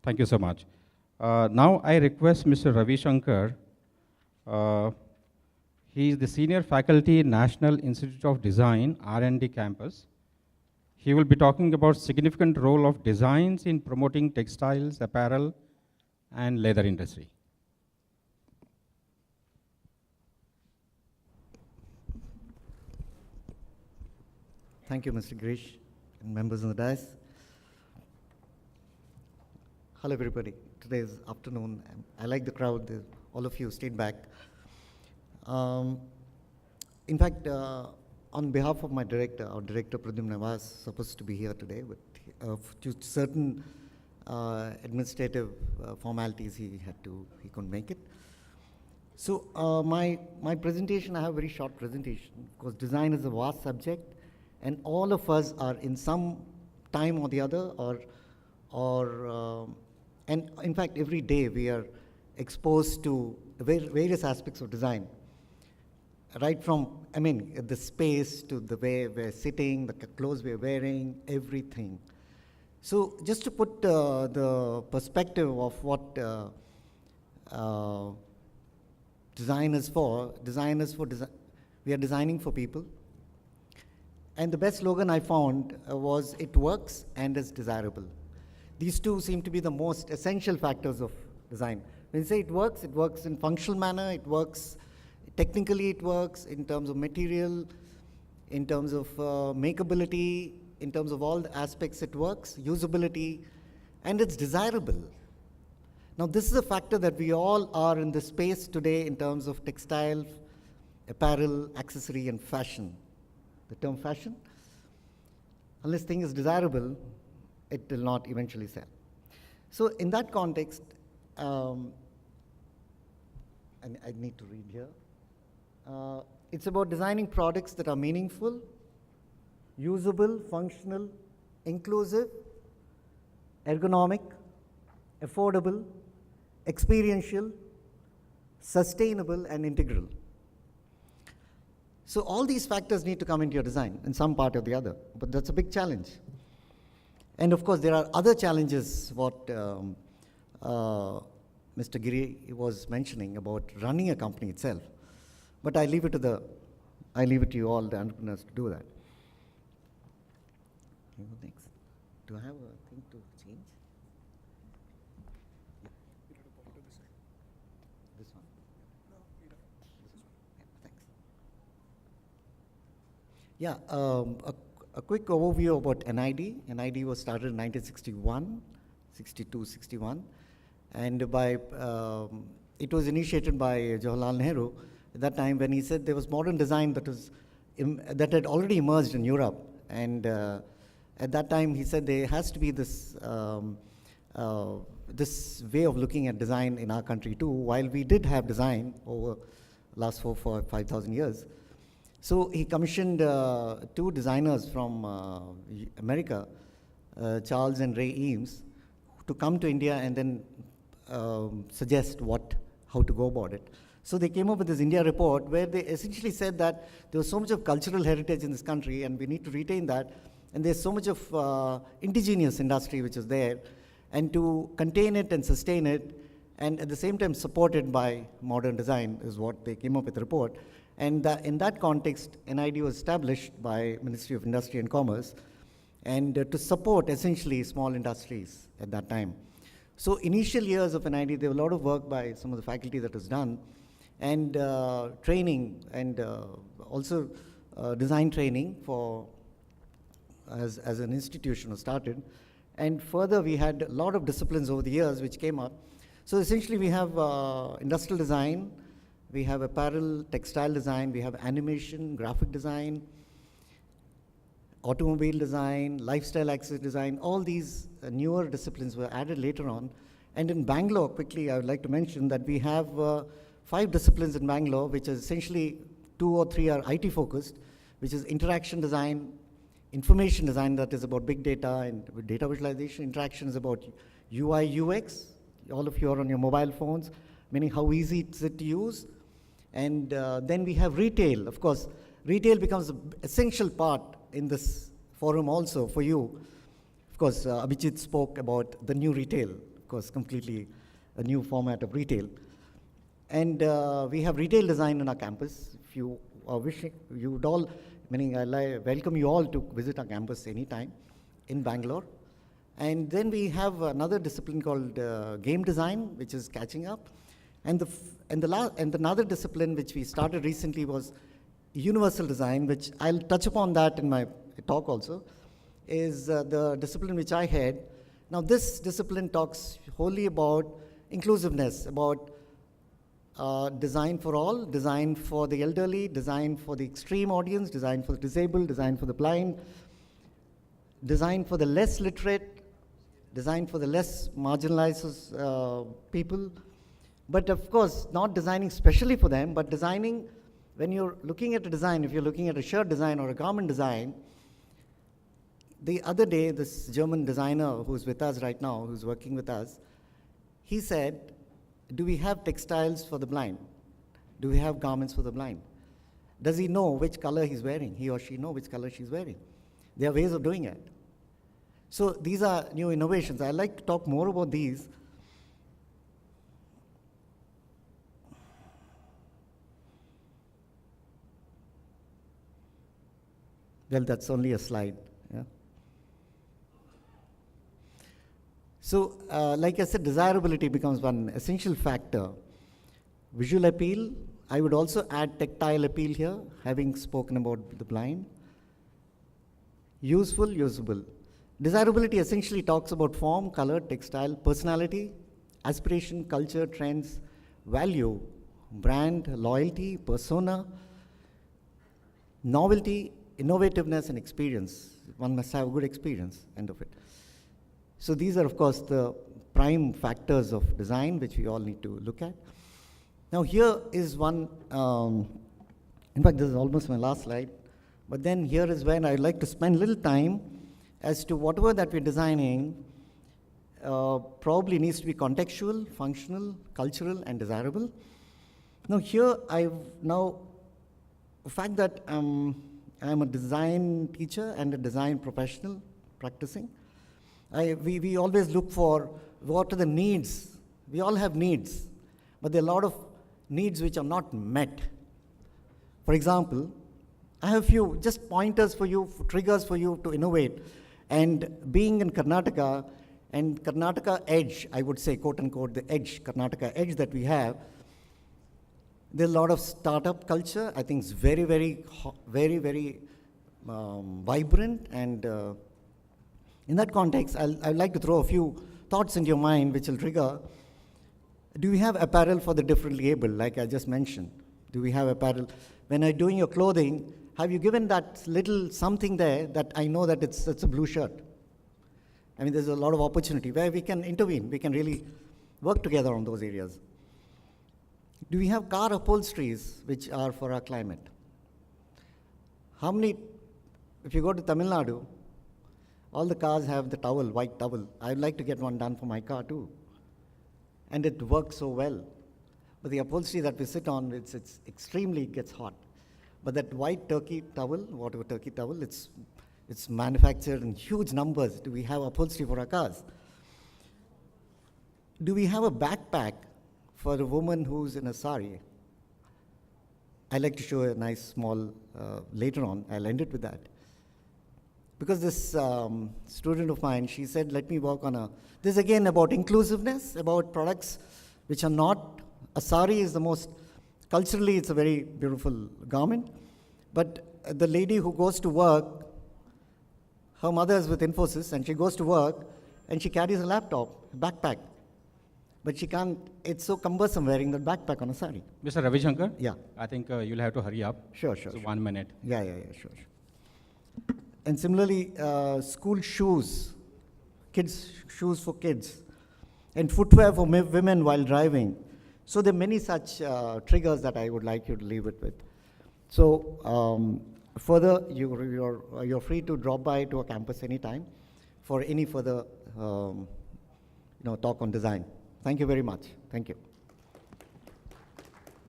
Thank you so much. Now I request Mr. Ravi Shankar. Uh, he is the senior faculty, National Institute of Design, R&D campus. He will be talking about significant role of designs in promoting textiles, apparel, and leather industry. Thank you, Mr. Girish, and members of the dais. Hello, everybody. Today is afternoon. I like the crowd. All of you stayed back. In fact, on behalf of my director, our director Pradyumna was supposed to be here today, but due to certain administrative formalities, he couldn't make it. So my presentation, I have a very short presentation, because design is a vast subject, and all of us are in some time or the other, and in fact, every day we are exposed to various aspects of design. Right from, the space to the way we're sitting, the clothes we're wearing, everything. So just to put the perspective of what design is for, we are designing for people. And the best slogan I found was, it works and is desirable. These two seem to be the most essential factors of design. When you say it works in functional manner, it works technically, it works in terms of material, in terms of makeability, in terms of all the aspects it works, usability, and it's desirable. Now this is a factor that we all are in the space today in terms of textile, apparel, accessory, and fashion. The term fashion, unless thing is desirable, it will not eventually sell. So in that context, and I need to read here. It's about designing products that are meaningful, usable, functional, inclusive, ergonomic, affordable, experiential, sustainable, and integral. So all these factors need to come into your design in some part or the other, but that's a big challenge. And of course, there are other challenges, what Mr. Giri was mentioning about running a company itself. But I leave it to you all, the entrepreneurs, to do that. Okay, go next. Do I have a thing to change? This one? No, yeah, thanks. Yeah, a quick overview about NID. NID was started in 1961, 62, 61. And it was initiated by Jawaharlal Nehru at that time, when he said there was modern design that had already emerged in Europe. And at that time, he said there has to be this this way of looking at design in our country too, while we did have design over the last 5,000 years. So he commissioned two designers from America, Charles and Ray Eames, to come to India and then suggest how to go about it. So they came up with this India report, where they essentially said that there was so much of cultural heritage in this country, and we need to retain that. And there's so much of indigenous industry which is there, and to contain it and sustain it, and at the same time supported by modern design, is what they came up with the report. And in that context, NID was established by Ministry of Industry and Commerce, and to support essentially small industries at that time. So initial years of NID, there was a lot of work by some of the faculty that was done, and training, and also design training as an institution was started. And further, we had a lot of disciplines over the years which came up. So essentially, we have industrial design, we have apparel, textile design, we have animation, graphic design, automobile design, lifestyle access design. All these newer disciplines were added later on. And in Bangalore, quickly, I would like to mention that we have 5 disciplines in Bangalore, which is essentially 2 or 3 are IT focused, which is interaction design, information design, that is about big data and data visualization. Interaction is about UI, UX. All of you are on your mobile phones, meaning how easy is it to use. And then we have retail. Of course, retail becomes an essential part in this forum also for you. Of course, Abhijit spoke about the new retail. course, completely a new format of retail. And we have retail design on our campus. If you are wishing, you would all, meaning I welcome you all to visit our campus anytime in Bangalore. And then we have another discipline called game design, which is catching up. And another discipline which we started recently was universal design, which I'll touch upon that in my talk also, is the discipline which I had. Now this discipline talks wholly about inclusiveness, about design for all, design for the elderly, design for the extreme audience, design for the disabled, design for the blind, design for the less literate, design for the less marginalized people. But of course, not designing specially for them, but designing, when you're looking at a design, if you're looking at a shirt design or a garment design, the other day, this German designer who's with us right now, who's working with us, he said, do we have textiles for the blind? Do we have garments for the blind? Does he know which color he's wearing? He or she know which color she's wearing. There are ways of doing it. So these are new innovations. I'd like to talk more about these. Well, that's only a slide. Yeah. So, like I said, desirability becomes one essential factor. Visual appeal, I would also add tactile appeal here, having spoken about the blind. Useful, usable. Desirability essentially talks about form, color, textile, personality, aspiration, culture, trends, value, brand, loyalty, persona, novelty, innovativeness, and experience. One must have a good experience, end of it. So these are, of course, the prime factors of design which we all need to look at. Now here is one, in fact, this is almost my last slide, but then here is when I'd like to spend a little time as to whatever that we're designing probably needs to be contextual, functional, cultural, and desirable. Now here, the fact that I'm a design teacher and a design professional practicing, we always look for what are the needs. We all have needs, but there are a lot of needs which are not met. For example, I have a few just pointers for you, triggers for you to innovate. And being in Karnataka, and Karnataka edge, I would say, quote unquote, the edge, Karnataka edge that we have, there's a lot of startup culture. I think it's very, very, very vibrant. And in that context, I'd like to throw a few thoughts into your mind which will trigger. Do we have apparel for the differently able, like I just mentioned? Do we have apparel? When you're doing your clothing, have you given that little something there that I know that it's a blue shirt? I mean, there's a lot of opportunity where we can intervene. We can really work together on those areas. Do we have car upholsteries which are for our climate? How many, if you go to Tamil Nadu, all the cars have the towel, white towel. I'd like to get one done for my car too. And it works so well. But the upholstery that we sit on, it's extremely gets hot. But that white turkey towel, whatever turkey towel, it's manufactured in huge numbers. Do we have upholstery for our cars? Do we have a backpack for a woman who's in a sari? I'd like to show a nice small, later on, I'll end it with that. Because this student of mine, she said, let me work on this again about inclusiveness, about products which are not, a sari is the most, culturally it's a very beautiful garment, but the lady who goes to work, her mother is with Infosys, and she goes to work, and she carries a laptop, a backpack. But she can't, it's so cumbersome wearing that backpack on a sari. Mr. Ravi Shankar? Yeah. I think you'll have to hurry up. Sure. So 1 minute. Yeah, sure. And similarly, school shoes, shoes for kids, and footwear for women while driving. So there are many such triggers that I would like you to leave it with. So further, you're free to drop by to our campus anytime for any further talk on design. Thank you very much. Thank you.